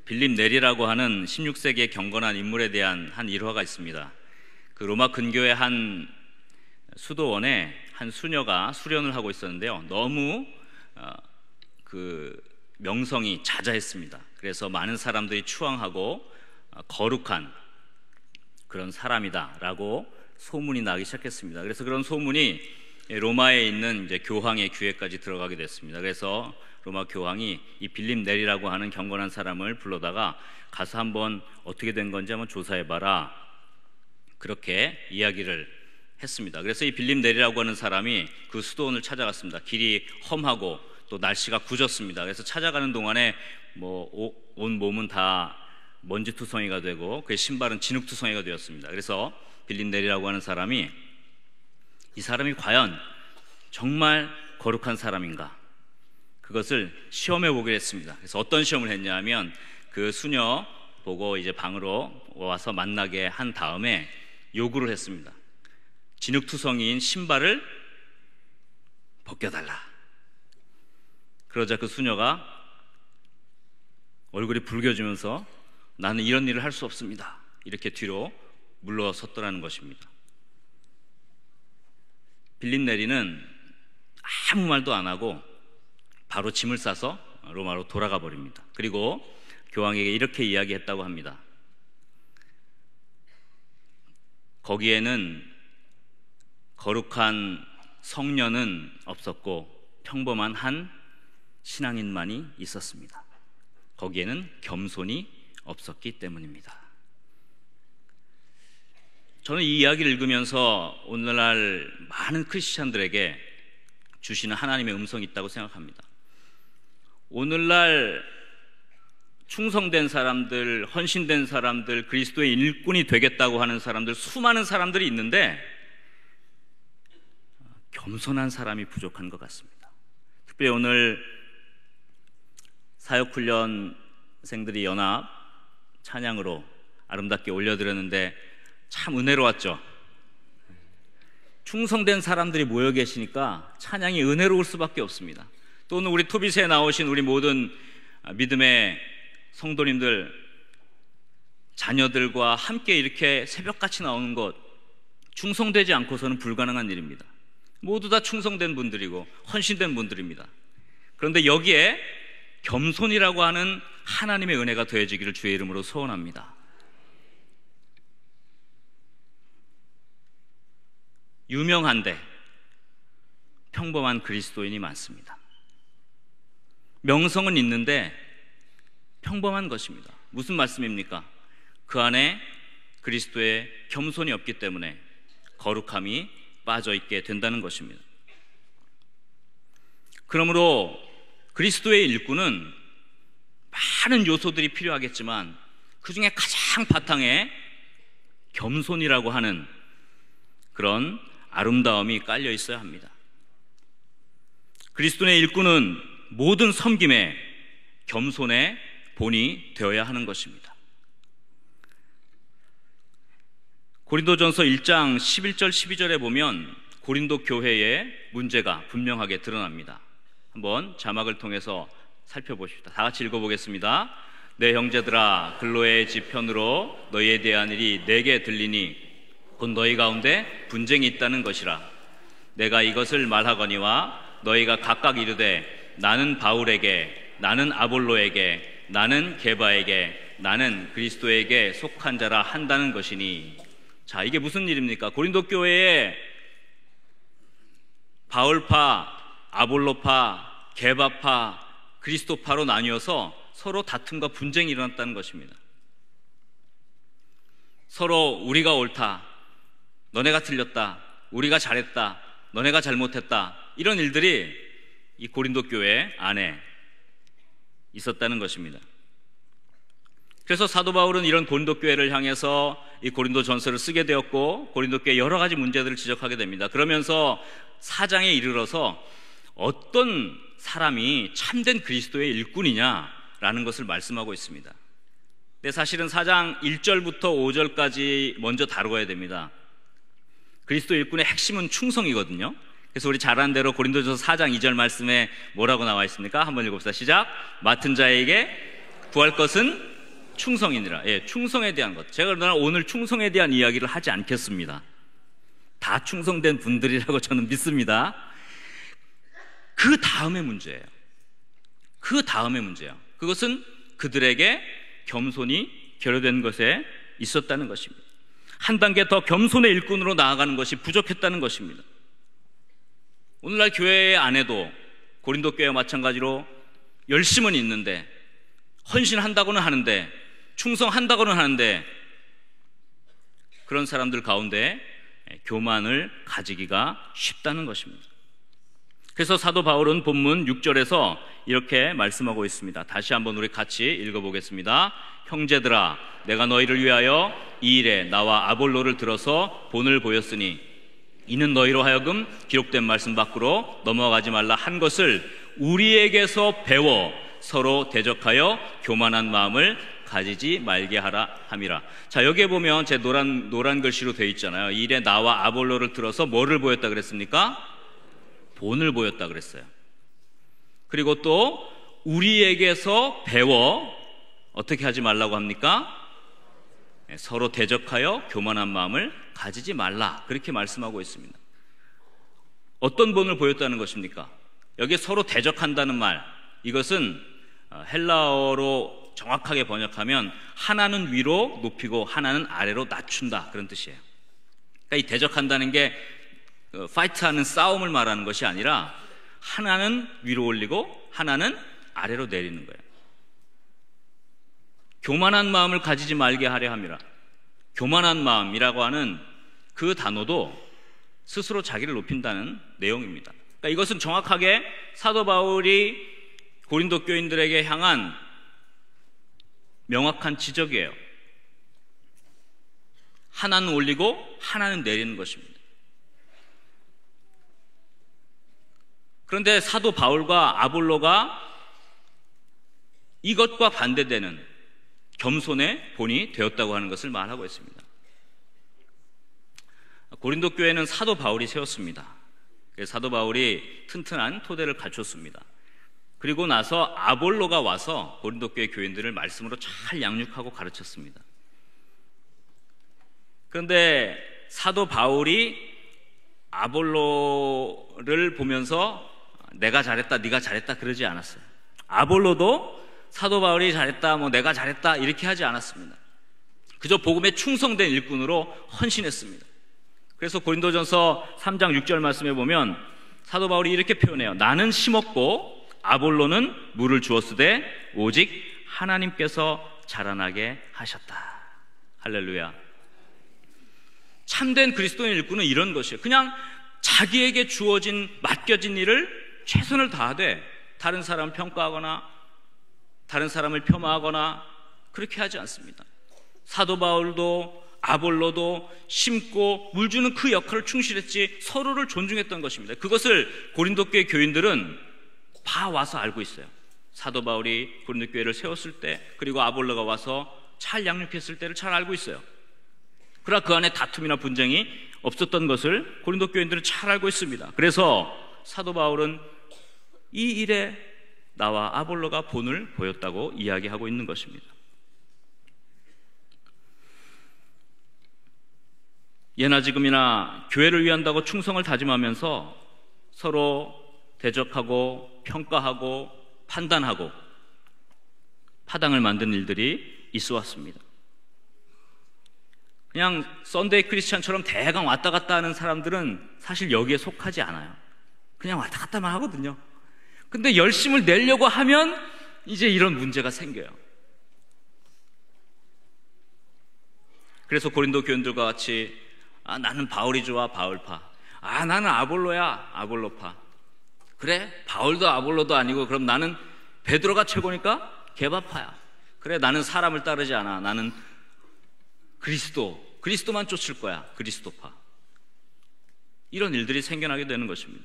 빌립 네리라고 하는 16세기의 경건한 인물에 대한 한 일화가 있습니다. 그 로마 근교의 한 수도원에 한 수녀가 수련을 하고 있었는데요. 너무 그 명성이 자자했습니다. 그래서 많은 사람들이 추앙하고 거룩한 그런 사람이다라고 소문이 나기 시작했습니다. 그래서 그런 소문이 로마에 있는 이제 교황의 귀에까지 들어가게 됐습니다. 그래서 로마 교황이 이 빌립 네리라고 하는 경건한 사람을 불러다가 가서 한번 어떻게 된 건지 한번 조사해봐라, 그렇게 이야기를 했습니다. 그래서 이 빌립 네리라고 하는 사람이 그 수도원을 찾아갔습니다. 길이 험하고 또 날씨가 굳었습니다. 그래서 찾아가는 동안에 온 몸은 다 먼지투성이가 되고 그의 신발은 진흙투성이가 되었습니다. 그래서 빌립 네리라고 하는 사람이 이 사람이 과연 정말 거룩한 사람인가, 그것을 시험해 보기로 했습니다. 그래서 어떤 시험을 했냐 하면 그 수녀 보고 이제 방으로 와서 만나게 한 다음에 요구를 했습니다. 진흙투성이인 신발을 벗겨달라. 그러자 그 수녀가 얼굴이 붉어지면서 나는 이런 일을 할 수 없습니다, 이렇게 뒤로 물러섰더라는 것입니다. 빌립 네리는 아무 말도 안 하고 바로 짐을 싸서 로마로 돌아가 버립니다. 그리고 교황에게 이렇게 이야기했다고 합니다. 거기에는 거룩한 성녀는 없었고 평범한 한 신앙인만이 있었습니다. 거기에는 겸손이 없었기 때문입니다. 저는 이 이야기를 읽으면서 오늘날 많은 크리스찬들에게 주시는 하나님의 음성이 있다고 생각합니다. 오늘날 충성된 사람들, 헌신된 사람들, 그리스도의 일꾼이 되겠다고 하는 사람들, 수많은 사람들이 있는데 겸손한 사람이 부족한 것 같습니다. 특별히 오늘 사역훈련생들이 연합 찬양으로 아름답게 올려드렸는데 참 은혜로웠죠. 충성된 사람들이 모여 계시니까 찬양이 은혜로울 수밖에 없습니다. 또는 우리 토비스에 나오신 우리 모든 믿음의 성도님들, 자녀들과 함께 이렇게 새벽같이 나오는 것, 충성되지 않고서는 불가능한 일입니다. 모두 다 충성된 분들이고 헌신된 분들입니다. 그런데 여기에 겸손이라고 하는 하나님의 은혜가 더해지기를 주의 이름으로 소원합니다. 유명한데 평범한 그리스도인이 많습니다. 명성은 있는데 평범한 것입니다. 무슨 말씀입니까? 그 안에 그리스도의 겸손이 없기 때문에 거룩함이 빠져있게 된다는 것입니다. 그러므로 그리스도의 일꾼은 많은 요소들이 필요하겠지만 그 중에 가장 바탕에 겸손이라고 하는 그런 아름다움이 깔려 있어야 합니다. 그리스도의 일꾼은 모든 섬김에 겸손의 본이 되어야 하는 것입니다. 고린도전서 1장 11절 12절에 보면 고린도 교회의 문제가 분명하게 드러납니다. 한번 자막을 통해서 살펴보십시다. 다 같이 읽어보겠습니다. 내 형제들아, 글로의 지편으로 너희에 대한 일이 내게 들리니 곧 너희 가운데 분쟁이 있다는 것이라. 내가 이것을 말하거니와 너희가 각각 이르되 나는 바울에게, 나는 아볼로에게, 나는 게바에게, 나는 그리스도에게 속한 자라 한다는 것이니. 자, 이게 무슨 일입니까? 고린도 교회에 바울파, 아볼로파, 게바파, 그리스도파로 나뉘어서 서로 다툼과 분쟁이 일어났다는 것입니다. 서로 우리가 옳다, 너네가 틀렸다, 우리가 잘했다, 너네가 잘못했다, 이런 일들이 이 고린도 교회 안에 있었다는 것입니다. 그래서 사도 바울은 이런 고린도 교회를 향해서 이 고린도 전서를 쓰게 되었고 고린도 교회 여러 가지 문제들을 지적하게 됩니다. 그러면서 4장에 이르러서 어떤 사람이 참된 그리스도의 일꾼이냐라는 것을 말씀하고 있습니다. 근데 사실은 4장 1절부터 5절까지 먼저 다루어야 됩니다. 그리스도 일꾼의 핵심은 충성이거든요. 그래서 우리 잘 아는 대로 고린도전서 4장 2절 말씀에 뭐라고 나와 있습니까? 한번 읽어봅시다. 시작. 맡은 자에게 구할 것은 충성이니라. 예, 충성에 대한 것. 제가 그러나 오늘 충성에 대한 이야기를 하지 않겠습니다. 다 충성된 분들이라고 저는 믿습니다. 그 다음의 문제예요. 그 다음의 문제예요. 그것은 그들에게 겸손이 결여된 것에 있었다는 것입니다. 한 단계 더 겸손의 일꾼으로 나아가는 것이 부족했다는 것입니다. 오늘날 교회 안에도 고린도 교회와 마찬가지로 열심은 있는데, 헌신한다고는 하는데, 충성한다고는 하는데, 그런 사람들 가운데 교만을 가지기가 쉽다는 것입니다. 그래서 사도 바울은 본문 6절에서 이렇게 말씀하고 있습니다. 다시 한번 우리 같이 읽어보겠습니다. 형제들아, 내가 너희를 위하여 이 일에 나와 아볼로를 들어서 본을 보였으니 이는 너희로 하여금 기록된 말씀 밖으로 넘어가지 말라 한 것을 우리에게서 배워 서로 대적하여 교만한 마음을 가지지 말게 하라 함이라. 자, 여기에 보면 제 노란 글씨로 되어 있잖아요. 이 일에 나와 아볼로를 들어서 뭐를 보였다 그랬습니까? 본을 보였다 그랬어요. 그리고 또 우리에게서 배워 어떻게 하지 말라고 합니까? 서로 대적하여 교만한 마음을 가지지 말라, 그렇게 말씀하고 있습니다. 어떤 본을 보였다는 것입니까? 여기에 서로 대적한다는 말, 이것은 헬라어로 정확하게 번역하면 하나는 위로 높이고 하나는 아래로 낮춘다, 그런 뜻이에요. 그러니까 이 대적한다는 게 파이트하는 싸움을 말하는 것이 아니라 하나는 위로 올리고 하나는 아래로 내리는 거예요. 교만한 마음을 가지지 말게 하려 함이라. 교만한 마음이라고 하는 그 단어도 스스로 자기를 높인다는 내용입니다. 그러니까 이것은 정확하게 사도 바울이 고린도 교인들에게 향한 명확한 지적이에요. 하나는 올리고 하나는 내리는 것입니다. 그런데 사도 바울과 아볼로가 이것과 반대되는 겸손의 본이 되었다고 하는 것을 말하고 있습니다. 고린도 교회는 사도 바울이 세웠습니다. 사도 바울이 튼튼한 토대를 갖췄습니다. 그리고 나서 아볼로가 와서 고린도 교회 교인들을 말씀으로 잘 양육하고 가르쳤습니다. 그런데 사도 바울이 아볼로를 보면서 내가 잘했다, 네가 잘했다 그러지 않았어요. 아볼로도 사도 바울이 잘했다, 내가 잘했다 이렇게 하지 않았습니다. 그저 복음에 충성된 일꾼으로 헌신했습니다. 그래서 고린도전서 3장 6절 말씀에 보면 사도 바울이 이렇게 표현해요. 나는 심었고 아볼로는 물을 주었으되 오직 하나님께서 자라나게 하셨다. 할렐루야. 참된 그리스도인 일꾼은 이런 것이에요. 그냥 자기에게 주어진 맡겨진 일을 최선을 다하되 다른 사람을 평가하거나 다른 사람을 폄하하거나 그렇게 하지 않습니다. 사도 바울도 아볼로도 심고 물 주는 그 역할을 충실했지 서로를 존중했던 것입니다. 그것을 고린도 교회 교인들은 봐와서 알고 있어요. 사도 바울이 고린도 교회를 세웠을 때, 그리고 아볼로가 와서 잘 양육했을 때를 잘 알고 있어요. 그러나 그 안에 다툼이나 분쟁이 없었던 것을 고린도 교인들은 잘 알고 있습니다. 그래서 사도 바울은 이 일에 나와 아볼로가 본을 보였다고 이야기하고 있는 것입니다. 예나 지금이나 교회를 위한다고 충성을 다짐하면서 서로 대적하고 평가하고 판단하고 파당을 만든 일들이 있어 왔습니다. 그냥 썬데이 크리스찬처럼 대강 왔다 갔다 하는 사람들은 사실 여기에 속하지 않아요. 그냥 왔다 갔다만 하거든요. 근데 열심을 내려고 하면 이제 이런 문제가 생겨요. 그래서 고린도 교인들과 같이 나는 바울이 좋아, 바울파. 나는 아볼로야, 아볼로파. 그래, 바울도 아볼로도 아니고 그럼 나는 베드로가 최고니까 게바파야. 그래, 나는 사람을 따르지 않아. 나는 그리스도만 쫓을 거야, 그리스도파. 이런 일들이 생겨나게 되는 것입니다.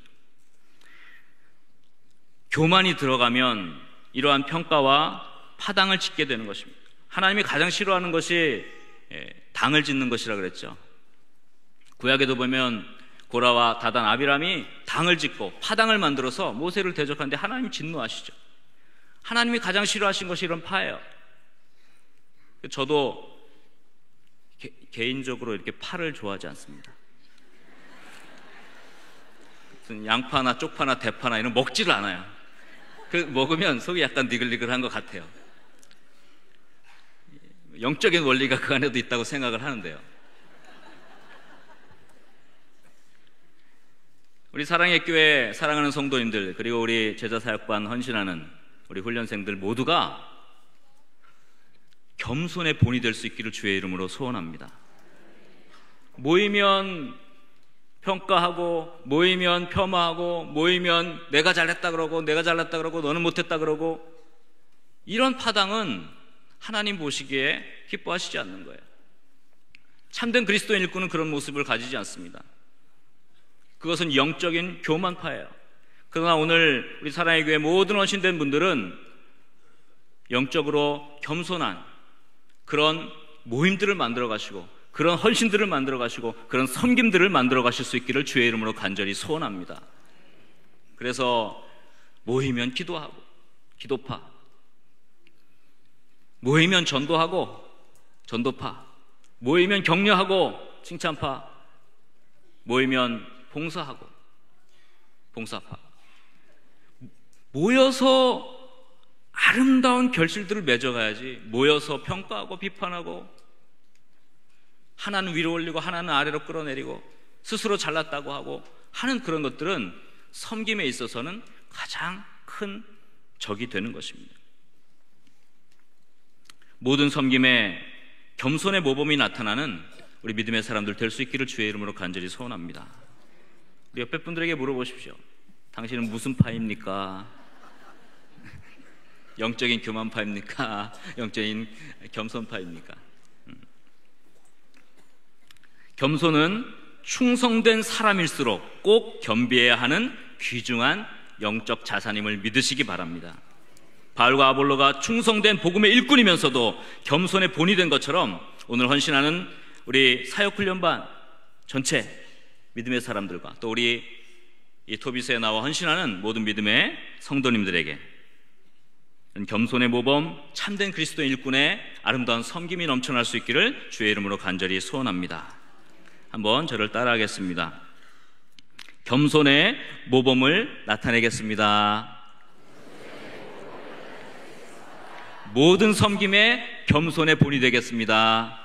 교만이 들어가면 이러한 평가와 파당을 짓게 되는 것입니다. 하나님이 가장 싫어하는 것이 당을 짓는 것이라 그랬죠. 구약에도 보면 고라와 다단, 아비람이 당을 짓고 파당을 만들어서 모세를 대적하는데 하나님이 진노하시죠. 하나님이 가장 싫어하신 것이 이런 파예요. 저도 개인적으로 이렇게 파를 좋아하지 않습니다. 무슨 양파나 쪽파나 대파나 이런 먹지를 않아요. 먹으면 속이 약간 니글니글한 것 같아요. 영적인 원리가 그 안에도 있다고 생각을 하는데요. 우리 사랑의 교회 사랑하는 성도님들, 그리고 우리 제자사역반 헌신하는 우리 훈련생들 모두가 겸손의 본이 될 수 있기를 주의 이름으로 소원합니다. 모이면 평가하고, 모이면 폄하하고, 모이면 내가 잘했다 그러고, 내가 잘났다 그러고, 너는 못했다 그러고, 이런 파당은 하나님 보시기에 기뻐하시지 않는 거예요. 참된 그리스도인 일꾼은 그런 모습을 가지지 않습니다. 그것은 영적인 교만파예요. 그러나 오늘 우리 사랑의 교회 모든 헌신된 분들은 영적으로 겸손한 그런 모임들을 만들어 가시고, 그런 헌신들을 만들어 가시고, 그런 섬김들을 만들어 가실 수 있기를 주의 이름으로 간절히 소원합니다. 그래서 모이면 기도하고, 기도파, 모이면 전도하고, 전도파, 모이면 격려하고, 칭찬파, 모이면 봉사하고, 봉사파, 모여서 아름다운 결실들을 맺어가야지, 모여서 평가하고 비판하고, 하나는 위로 올리고 하나는 아래로 끌어내리고 스스로 잘났다고 하고 하는 그런 것들은 섬김에 있어서는 가장 큰 적이 되는 것입니다. 모든 섬김에 겸손의 모범이 나타나는 우리 믿음의 사람들 될 수 있기를 주의 이름으로 간절히 소원합니다. 우리 옆에 분들에게 물어보십시오. 당신은 무슨 파입니까? 영적인 교만파입니까? 영적인 겸손파입니까? 겸손은 충성된 사람일수록 꼭 겸비해야 하는 귀중한 영적 자산임을 믿으시기 바랍니다. 바울과 아볼로가 충성된 복음의 일꾼이면서도 겸손의 본이 된 것처럼 오늘 헌신하는 우리 사역훈련반 전체 믿음의 사람들과 또 우리 이 토비스에 나와 헌신하는 모든 믿음의 성도님들에게 겸손의 모범, 참된 그리스도의 일꾼의 아름다운 섬김이 넘쳐날 수 있기를 주의 이름으로 간절히 소원합니다. 한번 저를 따라하겠습니다. 겸손의 모범을 나타내겠습니다. 모든 섬김에 겸손의 본이 되겠습니다.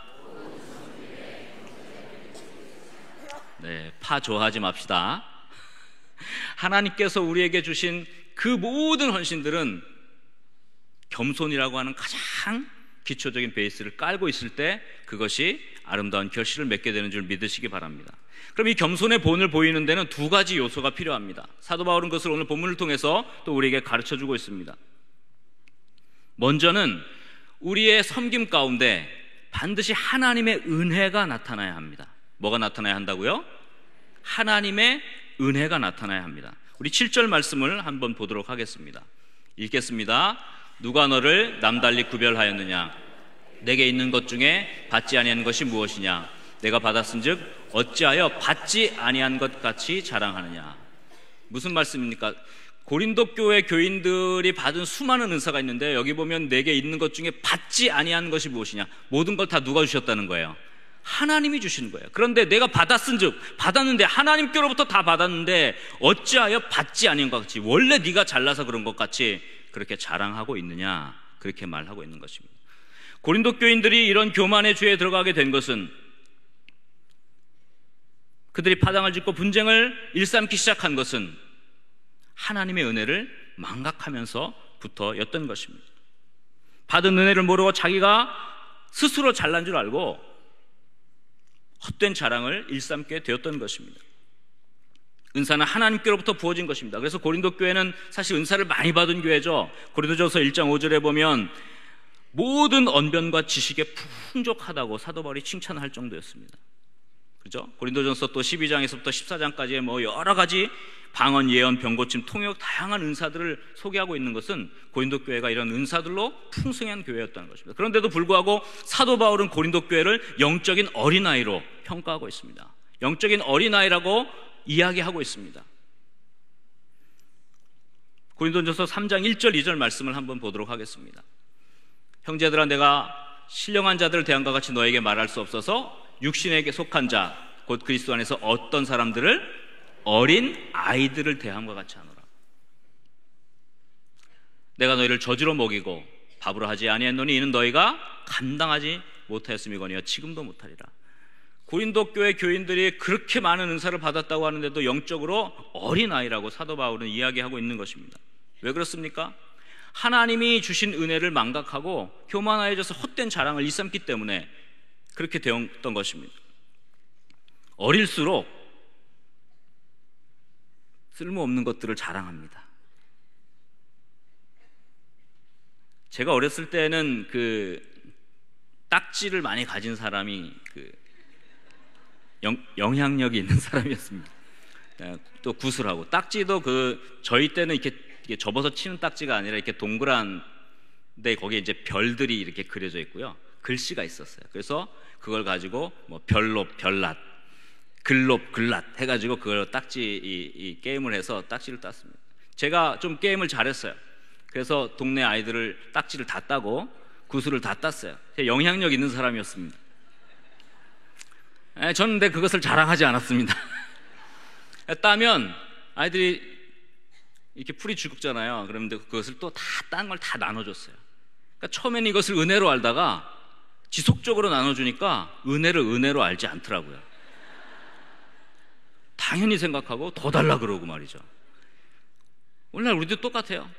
네, 파 좋아하지 맙시다. 하나님께서 우리에게 주신 그 모든 헌신들은 겸손이라고 하는 가장 기초적인 베이스를 깔고 있을 때 그것이 아름다운 결실을 맺게 되는 줄 믿으시기 바랍니다. 그럼 이 겸손의 본을 보이는 데는 두 가지 요소가 필요합니다. 사도 바울은 그것을 오늘 본문을 통해서 또 우리에게 가르쳐주고 있습니다. 먼저는 우리의 섬김 가운데 반드시 하나님의 은혜가 나타나야 합니다. 뭐가 나타나야 한다고요? 하나님의 은혜가 나타나야 합니다. 우리 7절 말씀을 한번 보도록 하겠습니다. 읽겠습니다. 누가 너를 남달리 구별하였느냐? 내게 있는 것 중에 받지 아니한 것이 무엇이냐? 내가 받았은즉 어찌하여 받지 아니한 것 같이 자랑하느냐? 무슨 말씀입니까? 고린도 교회 교인들이 받은 수많은 은사가 있는데 여기 보면 내게 있는 것 중에 받지 아니한 것이 무엇이냐? 모든 걸 다 누가 주셨다는 거예요? 하나님이 주신 거예요. 그런데 내가 받았은즉, 받았는데 하나님께로부터 다 받았는데 어찌하여 받지 아니한 것 같이, 원래 네가 잘나서 그런 것 같이 그렇게 자랑하고 있느냐? 그렇게 말하고 있는 것입니다. 고린도 교인들이 이런 교만의 죄에 들어가게 된 것은 그들이 파당을 짓고 분쟁을 일삼기 시작한 것은 하나님의 은혜를 망각하면서부터였던 것입니다. 받은 은혜를 모르고 자기가 스스로 잘난 줄 알고 헛된 자랑을 일삼게 되었던 것입니다. 은사는 하나님께로부터 부어진 것입니다. 그래서 고린도 교회는 사실 은사를 많이 받은 교회죠. 고린도전서 1장 5절에 보면 모든 언변과 지식에 풍족하다고 사도 바울이 칭찬할 정도였습니다. 그죠? 고린도전서 또 12장에서부터 14장까지의 뭐 여러 가지 방언, 예언, 병고침, 통역 다양한 은사들을 소개하고 있는 것은 고린도 교회가 이런 은사들로 풍성한 교회였다는 것입니다. 그런데도 불구하고 사도 바울은 고린도 교회를 영적인 어린아이로 평가하고 있습니다. 영적인 어린아이라고 이야기하고 있습니다. 고린도전서 3장 1절 2절 말씀을 한번 보도록 하겠습니다. 형제들아, 내가 신령한 자들을 대함과 같이 너에게 말할 수 없어서 육신에게 속한 자 곧 그리스도 안에서 어떤 사람들을 어린 아이들을 대함과 같이 하노라. 내가 너희를 젖으로 먹이고 밥으로 하지 아니했노니 이는 너희가 감당하지 못하였음이거니와 지금도 못하리라. 고린도 교회 교인들이 그렇게 많은 은사를 받았다고 하는데도 영적으로 어린아이라고 사도 바울은 이야기하고 있는 것입니다. 왜 그렇습니까? 하나님이 주신 은혜를 망각하고 교만하여져서 헛된 자랑을 일삼기 때문에 그렇게 되었던 것입니다. 어릴수록 쓸모없는 것들을 자랑합니다. 제가 어렸을 때는 그 딱지를 많이 가진 사람이 영향력이 있는 사람이었습니다. 또 구슬하고 딱지도 저희 때는 이렇게 접어서 치는 딱지가 아니라 이렇게 동그란 데 거기에 이제 별들이 이렇게 그려져 있고요. 글씨가 있었어요. 그래서 그걸 가지고 뭐 별롭, 별낫, 글롭, 글낫 해가지고 그걸 딱지 이 게임을 해서 딱지를 땄습니다. 제가 좀 게임을 잘했어요. 그래서 동네 아이들을 딱지를 다 따고 구슬을 다 땄어요. 영향력 있는 사람이었습니다. 저는 근데 그것을 자랑하지 않았습니다. 따면 아이들이 이렇게 풀이 죽잖아요. 그러면 그것을 또 다 딴 걸 다 나눠줬어요. 그러니까 처음에는 이것을 은혜로 알다가 지속적으로 나눠주니까 은혜를 은혜로 알지 않더라고요. 당연히 생각하고 더 달라 그러고 말이죠. 오늘날 우리도 똑같아요.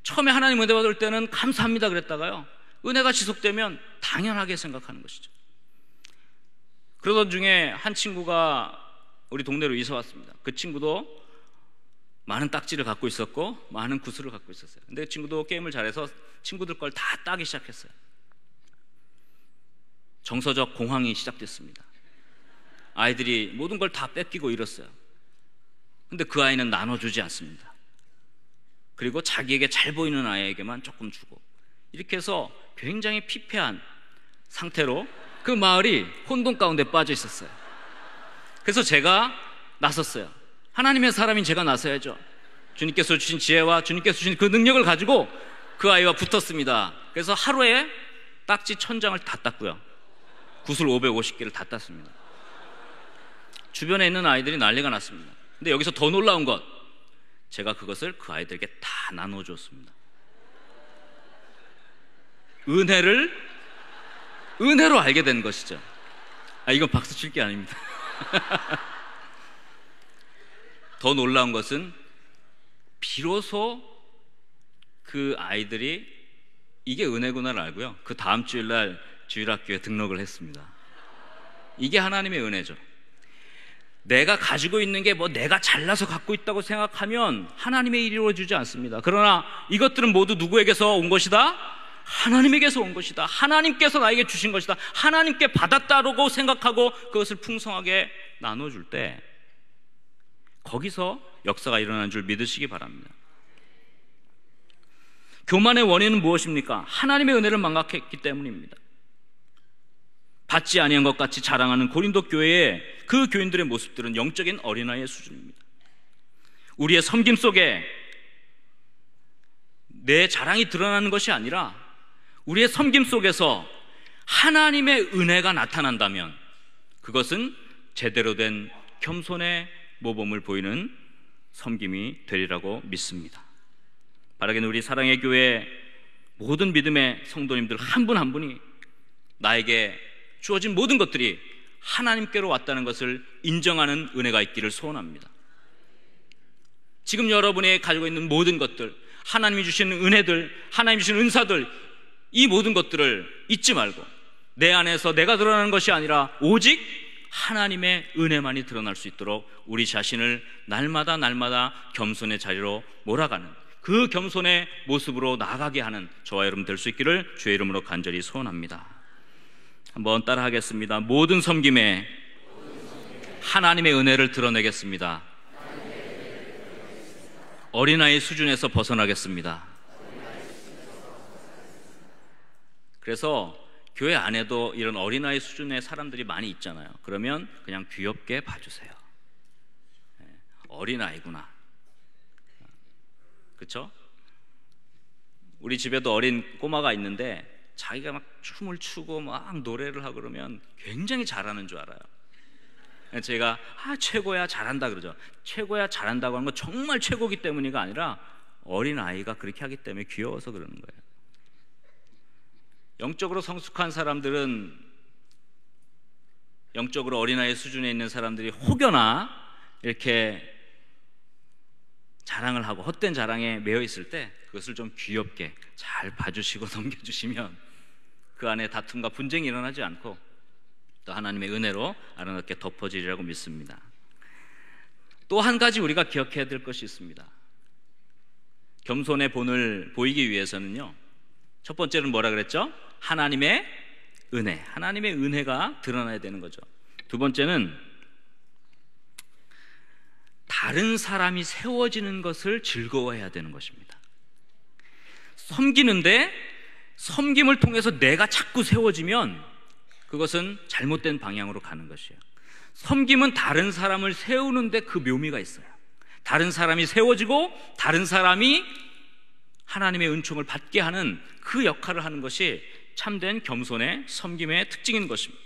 처음에 하나님 은혜 받을 때는 감사합니다 그랬다가요, 은혜가 지속되면 당연하게 생각하는 것이죠. 그러던 중에 한 친구가 우리 동네로 이사 왔습니다. 그 친구도 많은 딱지를 갖고 있었고 많은 구슬을 갖고 있었어요. 근데 그 친구도 게임을 잘해서 친구들 걸 다 따기 시작했어요. 정서적 공황이 시작됐습니다. 아이들이 모든 걸 다 뺏기고 이랬어요. 근데 그 아이는 나눠주지 않습니다. 그리고 자기에게 잘 보이는 아이에게만 조금 주고, 이렇게 해서 굉장히 피폐한 상태로 그 마을이 혼돈 가운데 빠져 있었어요. 그래서 제가 나섰어요. 하나님의 사람인 제가 나서야죠. 주님께서 주신 지혜와 주님께서 주신 그 능력을 가지고 그 아이와 붙었습니다. 그래서 하루에 딱지 1000장을 다 땄고요, 구슬 550개를 다 땄습니다. 주변에 있는 아이들이 난리가 났습니다. 근데 여기서 더 놀라운 것, 제가 그것을 그 아이들에게 다 나눠줬습니다. 은혜로 알게 된 것이죠. 이건 박수 칠 게 아닙니다. 더 놀라운 것은 비로소 그 아이들이 이게 은혜구나를 알고요, 그 다음 주일날 주일학교에 등록을 했습니다. 이게 하나님의 은혜죠. 내가 가지고 있는 게 뭐 내가 잘나서 갖고 있다고 생각하면 하나님의 일이 이루어지지 않습니다. 그러나 이것들은 모두 누구에게서 온 것이다? 하나님에게서 온 것이다. 하나님께서 나에게 주신 것이다. 하나님께 받았다고 생각하고 그것을 풍성하게 나눠줄 때 거기서 역사가 일어나는 줄 믿으시기 바랍니다. 교만의 원인은 무엇입니까? 하나님의 은혜를 망각했기 때문입니다. 받지 아니한 것 같이 자랑하는 고린도 교회의 그 교인들의 모습들은 영적인 어린아이의 수준입니다. 우리의 섬김 속에 내 자랑이 드러나는 것이 아니라 우리의 섬김 속에서 하나님의 은혜가 나타난다면 그것은 제대로 된 겸손의 모범을 보이는 섬김이 되리라고 믿습니다. 바라기는 우리 사랑의 교회 모든 믿음의 성도님들 한 분 한 분이 나에게 주어진 모든 것들이 하나님께로 왔다는 것을 인정하는 은혜가 있기를 소원합니다. 지금 여러분이 가지고 있는 모든 것들, 하나님이 주시는 은혜들, 하나님이 주시는 은사들, 이 모든 것들을 잊지 말고 내 안에서 내가 드러나는 것이 아니라 오직 하나님의 은혜만이 드러날 수 있도록 우리 자신을 날마다 겸손의 자리로 몰아가는 그 겸손의 모습으로 나아가게 하는 저와 여러분 될 수 있기를 주의 이름으로 간절히 소원합니다. 한번 따라 하겠습니다. 모든 섬김에 하나님의 은혜를 드러내겠습니다. 어린아이 수준에서 벗어나겠습니다. 그래서 교회 안에도 이런 어린아이 수준의 사람들이 많이 있잖아요. 그러면 그냥 귀엽게 봐주세요. 어린아이구나. 그렇죠? 우리 집에도 어린 꼬마가 있는데 자기가 막 춤을 추고 막 노래를 하고 그러면 굉장히 잘하는 줄 알아요. 제가 최고야 잘한다 그러죠. 최고야 잘한다고 하는 건 정말 최고기 때문이가 아니라 어린 아이가 그렇게 하기 때문에 귀여워서 그러는 거예요. 영적으로 성숙한 사람들은, 영적으로 어린아이 수준에 있는 사람들이 혹여나 이렇게 자랑을 하고 헛된 자랑에 매여 있을 때 그것을 좀 귀엽게 잘 봐주시고 넘겨주시면 그 안에 다툼과 분쟁이 일어나지 않고 또 하나님의 은혜로 아름답게 덮어지리라고 믿습니다. 또 한 가지 우리가 기억해야 될 것이 있습니다. 겸손의 본을 보이기 위해서는요, 첫 번째는 뭐라 그랬죠? 하나님의 은혜, 하나님의 은혜가 드러나야 되는 거죠. 두 번째는 다른 사람이 세워지는 것을 즐거워해야 되는 것입니다. 섬기는데 섬김을 통해서 내가 자꾸 세워지면 그것은 잘못된 방향으로 가는 것이에요. 섬김은 다른 사람을 세우는데 그 묘미가 있어요. 다른 사람이 세워지고 다른 사람이 하나님의 은총을 받게 하는 그 역할을 하는 것이 참된 겸손의 섬김의 특징인 것입니다.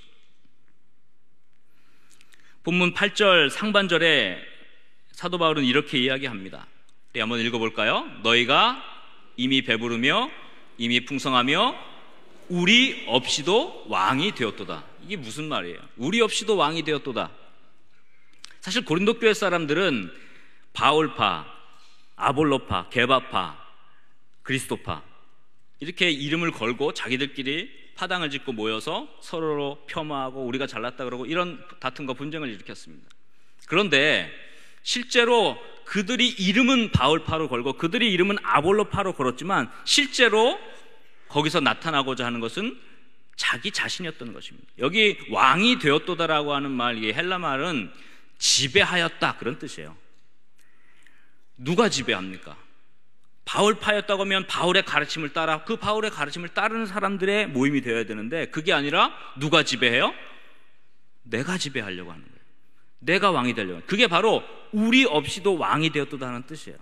본문 8절 상반절에 사도 바울은 이렇게 이야기합니다. 우리 한번 읽어볼까요? 너희가 이미 배부르며 이미 풍성하며 우리 없이도 왕이 되었도다. 이게 무슨 말이에요? 우리 없이도 왕이 되었도다. 사실 고린도 교회 사람들은 바울파, 아볼로파, 게바파, 그리스도파 이렇게 이름을 걸고 자기들끼리 파당을 짓고 모여서 서로로 폄하하고 우리가 잘났다 그러고 이런 다툼과 분쟁을 일으켰습니다. 그런데 실제로 그들이 이름은 바울파로 걸고 그들이 이름은 아볼로파로 걸었지만 실제로 거기서 나타나고자 하는 것은 자기 자신이었던 것입니다. 여기 왕이 되었도다라고 하는 말, 이 헬라 말은 지배하였다 그런 뜻이에요. 누가 지배합니까? 바울파였다고 하면 바울의 가르침을 따라 그 바울의 가르침을 따르는 사람들의 모임이 되어야 되는데 그게 아니라 누가 지배해요? 내가 지배하려고 하는 거예요. 내가 왕이 되려고 하는 거예요. 그게 바로 우리 없이도 왕이 되었도다 하는 뜻이에요.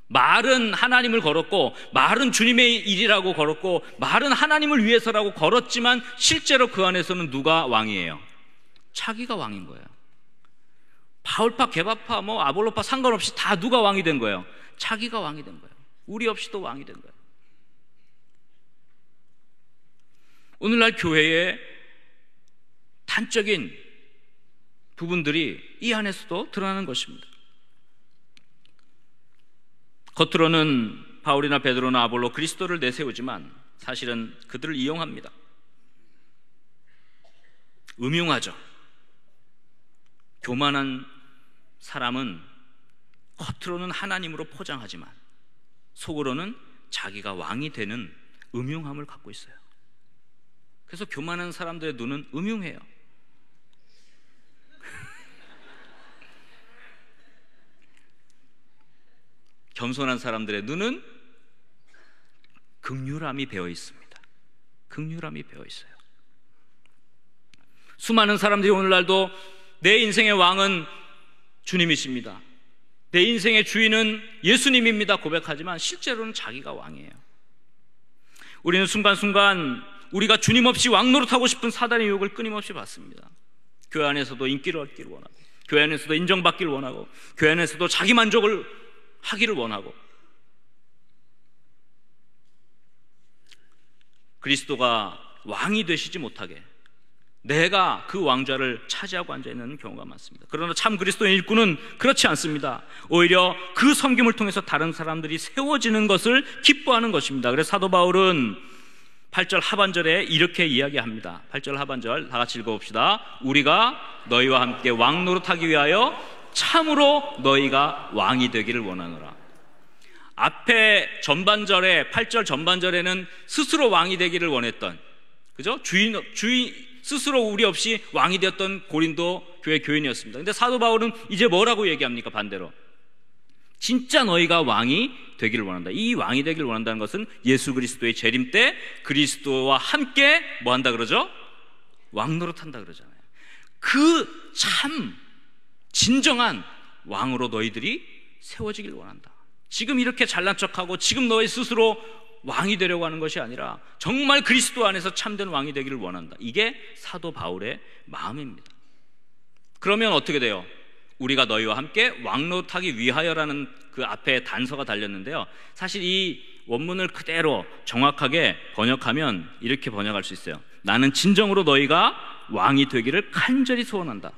말은 하나님을 걸었고 말은 주님의 일이라고 걸었고 말은 하나님을 위해서라고 걸었지만 실제로 그 안에서는 누가 왕이에요? 자기가 왕인 거예요. 바울파, 게바파, 아볼로파 상관없이 다 누가 왕이 된 거예요? 자기가 왕이 된 거예요. 우리 없이도 왕이 된 거예요. 오늘날 교회의 단적인 부분들이 이 안에서도 드러나는 것입니다. 겉으로는 바울이나 베드로나 아볼로, 그리스도를 내세우지만 사실은 그들을 이용합니다. 음흉하죠. 교만한 사람은 겉으로는 하나님으로 포장하지만 속으로는 자기가 왕이 되는 음흉함을 갖고 있어요. 그래서 교만한 사람들의 눈은 음흉해요. 겸손한 사람들의 눈은 긍휼함이 배어 있습니다. 긍휼함이 배어 있어요. 수많은 사람들이 오늘날도 내 인생의 왕은 주님이십니다, 내 인생의 주인은 예수님입니다 고백하지만 실제로는 자기가 왕이에요. 우리는 순간순간 우리가 주님 없이 왕 노릇하고 싶은 사단의 유혹을 끊임없이 받습니다. 교회 안에서도 인기를 얻기를 원하고, 교회 안에서도 인정받기를 원하고, 교회 안에서도 자기 만족을 하기를 원하고, 그리스도가 왕이 되시지 못하게 내가 그 왕좌를 차지하고 앉아있는 경우가 많습니다. 그러나 참 그리스도의 일꾼은 그렇지 않습니다. 오히려 그 섬김을 통해서 다른 사람들이 세워지는 것을 기뻐하는 것입니다. 그래서 사도 바울은 8절 하반절에 이렇게 이야기합니다. 8절 하반절 다 같이 읽어봅시다. 우리가 너희와 함께 왕 노릇하기 위하여 참으로 너희가 왕이 되기를 원하노라. 앞에 전반절에 8절 전반절에는 스스로 왕이 되기를 원했던, 그죠? 주인 스스로 우리 없이 왕이 되었던 고린도 교회 교인이었습니다. 근데 사도 바울은 이제 뭐라고 얘기합니까? 반대로 진짜 너희가 왕이 되기를 원한다. 이 왕이 되기를 원한다는 것은 예수 그리스도의 재림 때 그리스도와 함께 뭐 한다 그러죠? 왕 노릇한다 그러잖아요. 그 참 진정한 왕으로 너희들이 세워지길 원한다. 지금 이렇게 잘난 척하고 지금 너희 스스로 왕이 되려고 하는 것이 아니라 정말 그리스도 안에서 참된 왕이 되기를 원한다. 이게 사도 바울의 마음입니다. 그러면 어떻게 돼요? 우리가 너희와 함께 왕노릇하기 위하여라는 그 앞에 단서가 달렸는데요, 사실 이 원문을 그대로 정확하게 번역하면 이렇게 번역할 수 있어요. 나는 진정으로 너희가 왕이 되기를 간절히 소원한다.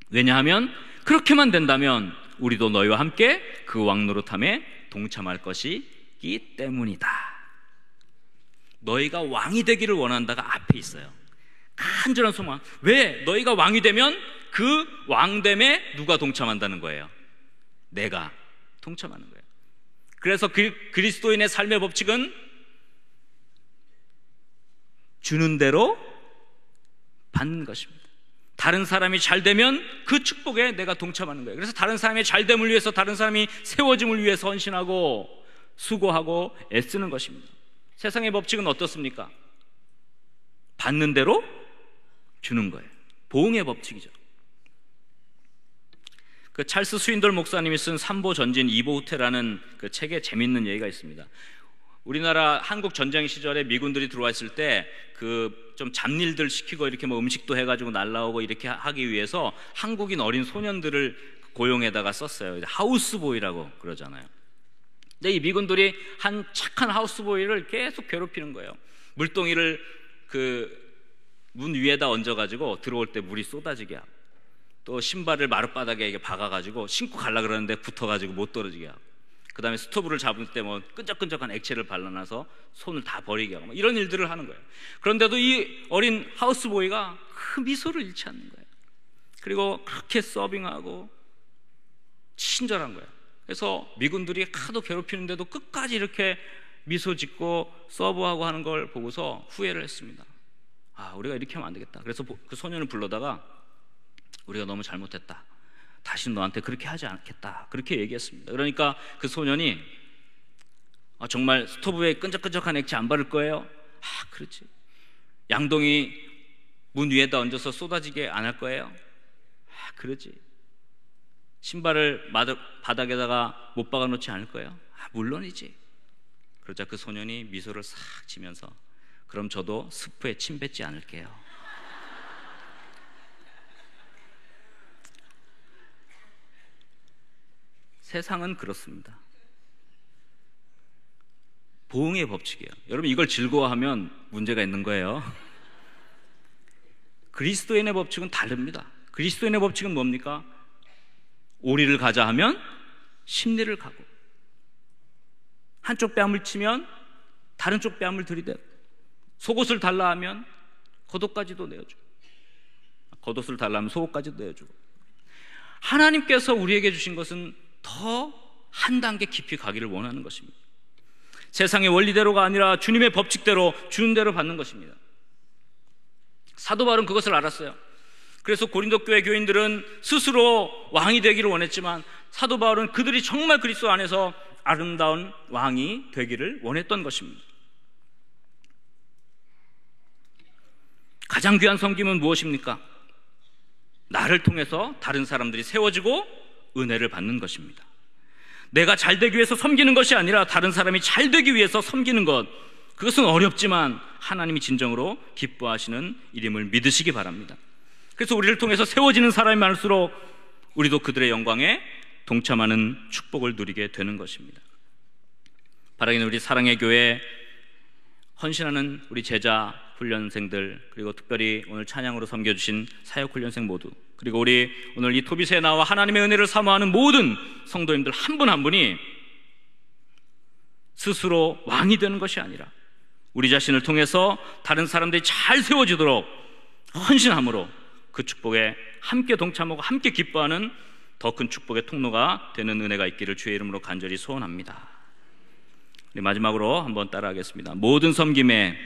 왜냐하면 그렇게만 된다면 우리도 너희와 함께 그 왕노릇함에 동참할 것이기 때문이다. 너희가 왕이 되기를 원한다가 앞에 있어요. 간절한 소망. 왜? 너희가 왕이 되면 그 왕됨에 누가 동참한다는 거예요? 내가 동참하는 거예요. 그래서 그리스도인의 삶의 법칙은 주는 대로 받는 것입니다. 다른 사람이 잘 되면 그 축복에 내가 동참하는 거예요. 그래서 다른 사람의 잘됨을 위해서, 다른 사람이 세워짐을 위해서 헌신하고 수고하고 애쓰는 것입니다. 세상의 법칙은 어떻습니까? 받는 대로 주는 거예요. 보응의 법칙이죠. 그 찰스 스윈돌 목사님이 쓴 삼보 전진 이보 후퇴라는 그 책에 재밌는 얘기가 있습니다. 우리나라 한국 전쟁 시절에 미군들이 들어와 있을 때 그 좀 잡일들 시키고 이렇게 뭐 음식도 해가지고 날라오고 이렇게 하기 위해서 한국인 어린 소년들을 고용에다가 썼어요. 하우스보이라고 그러잖아요. 근데 이 미군들이 한 착한 하우스보이를 계속 괴롭히는 거예요. 물동이를 그 문 위에다 얹어가지고 들어올 때 물이 쏟아지게 하고, 또 신발을 마룻바닥에 박아가지고 신고 가려 그러는데 붙어가지고 못 떨어지게 하고, 그 다음에 스토브를 잡을 때 뭐 끈적끈적한 액체를 발라놔서 손을 다 버리게 하고, 이런 일들을 하는 거예요. 그런데도 이 어린 하우스보이가 그 미소를 잃지 않는 거예요. 그리고 그렇게 서빙하고 친절한 거예요. 그래서 미군들이 하도 괴롭히는데도 끝까지 이렇게 미소 짓고 서브하고 하는 걸 보고서 후회를 했습니다. 아, 우리가 이렇게 하면 안 되겠다. 그래서 그 소년을 불러다가 우리가 너무 잘못했다. 다시는 너한테 그렇게 하지 않겠다. 그렇게 얘기했습니다. 그러니까 그 소년이 정말 스토브에 끈적끈적한 액체 안 바를 거예요? 아, 그렇지. 양동이 문 위에다 얹어서 쏟아지게 안 할 거예요? 아, 그러지. 신발을 바닥에다가 못 박아놓지 않을 거예요? 아, 물론이지. 그러자 그 소년이 미소를 싹 지면서, 그럼 저도 스프에 침 뱉지 않을게요. 세상은 그렇습니다. 보응의 법칙이에요. 여러분, 이걸 즐거워하면 문제가 있는 거예요. 그리스도인의 법칙은 다릅니다. 그리스도인의 법칙은 뭡니까? 오리를 가자 하면 십리를 가고, 한쪽 뺨을 치면 다른 쪽 뺨을 들이대고, 속옷을 달라 하면 겉옷까지도 내어주고, 겉옷을 달라 하면 속옷까지도 내어주고, 하나님께서 우리에게 주신 것은 더 한 단계 깊이 가기를 원하는 것입니다. 세상의 원리대로가 아니라 주님의 법칙대로, 주는 대로 받는 것입니다. 사도 바울은 그것을 알았어요. 그래서 고린도 교회 교인들은 스스로 왕이 되기를 원했지만, 사도 바울은 그들이 정말 그리스도 안에서 아름다운 왕이 되기를 원했던 것입니다. 가장 귀한 섬김은 무엇입니까? 나를 통해서 다른 사람들이 세워지고 은혜를 받는 것입니다. 내가 잘 되기 위해서 섬기는 것이 아니라 다른 사람이 잘 되기 위해서 섬기는 것, 그것은 어렵지만 하나님이 진정으로 기뻐하시는 일임을 믿으시기 바랍니다. 그래서 우리를 통해서 세워지는 사람이 많을수록 우리도 그들의 영광에 동참하는 축복을 누리게 되는 것입니다. 바라기는 우리 사랑의 교회 헌신하는 우리 제자 훈련생들, 그리고 특별히 오늘 찬양으로 섬겨주신 사역훈련생 모두, 그리고 우리 오늘 이 토비스에 나와 하나님의 은혜를 사모하는 모든 성도님들 한 분 한 분이 스스로 왕이 되는 것이 아니라 우리 자신을 통해서 다른 사람들이 잘 세워지도록 헌신함으로 그 축복에 함께 동참하고 함께 기뻐하는 더 큰 축복의 통로가 되는 은혜가 있기를 주의 이름으로 간절히 소원합니다. 우리 마지막으로 한번 따라하겠습니다. 모든 섬김에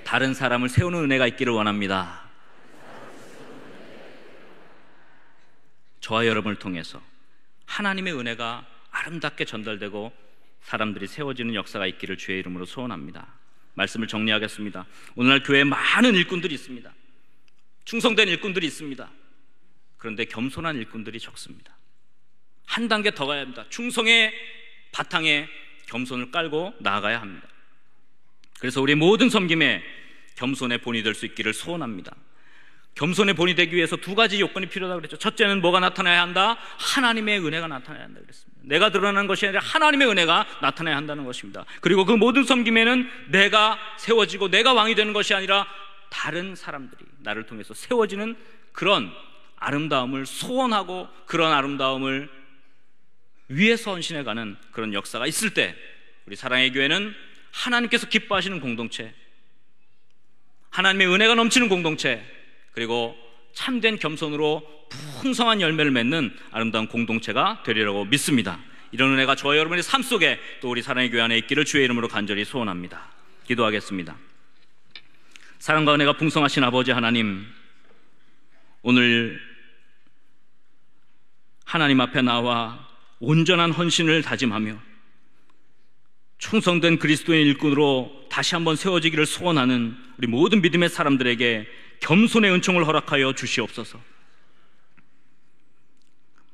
다른 사람을 세우는 은혜가 있기를 원합니다. 저와 여러분을 통해서 하나님의 은혜가 아름답게 전달되고 사람들이 세워지는 역사가 있기를 주의 이름으로 소원합니다. 말씀을 정리하겠습니다. 오늘날 교회에 많은 일꾼들이 있습니다. 충성된 일꾼들이 있습니다. 그런데 겸손한 일꾼들이 적습니다. 한 단계 더 가야 합니다. 충성의 바탕에 겸손을 깔고 나아가야 합니다. 그래서 우리 모든 섬김에 겸손의 본이 될 수 있기를 소원합니다. 겸손의 본이 되기 위해서 두 가지 요건이 필요하다고 그랬죠. 첫째는 뭐가 나타나야 한다? 하나님의 은혜가 나타나야 한다 그랬습니다. 내가 드러나는 것이 아니라 하나님의 은혜가 나타나야 한다는 것입니다. 그리고 그 모든 섬김에는 내가 세워지고 내가 왕이 되는 것이 아니라 다른 사람들이 나를 통해서 세워지는 그런 아름다움을 소원하고 그런 아름다움을 위해서 헌신해가는 그런 역사가 있을 때 우리 사랑의 교회는 하나님께서 기뻐하시는 공동체, 하나님의 은혜가 넘치는 공동체, 그리고 참된 겸손으로 풍성한 열매를 맺는 아름다운 공동체가 되리라고 믿습니다. 이런 은혜가 저와 여러분의 삶 속에 또 우리 사랑의 교회 안에 있기를 주의 이름으로 간절히 소원합니다. 기도하겠습니다. 사랑과 은혜가 풍성하신 아버지 하나님, 오늘 하나님 앞에 나와 온전한 헌신을 다짐하며 충성된 그리스도의 일꾼으로 다시 한번 세워지기를 소원하는 우리 모든 믿음의 사람들에게 겸손의 은총을 허락하여 주시옵소서.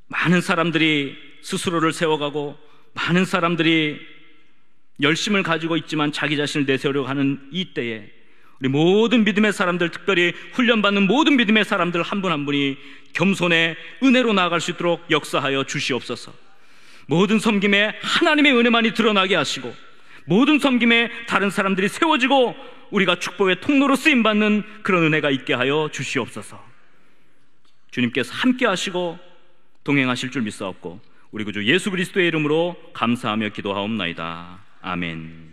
많은 사람들이 스스로를 세워가고 많은 사람들이 열심을 가지고 있지만 자기 자신을 내세우려고 하는 이 때에 우리 모든 믿음의 사람들, 특별히 훈련받는 모든 믿음의 사람들 한 분 한 분이 겸손의 은혜로 나아갈 수 있도록 역사하여 주시옵소서. 모든 섬김에 하나님의 은혜만이 드러나게 하시고 모든 섬김에 다른 사람들이 세워지고 우리가 축복의 통로로 쓰임받는 그런 은혜가 있게 하여 주시옵소서. 주님께서 함께 하시고 동행하실 줄 믿사옵고 우리 구주 예수 그리스도의 이름으로 감사하며 기도하옵나이다. 아멘.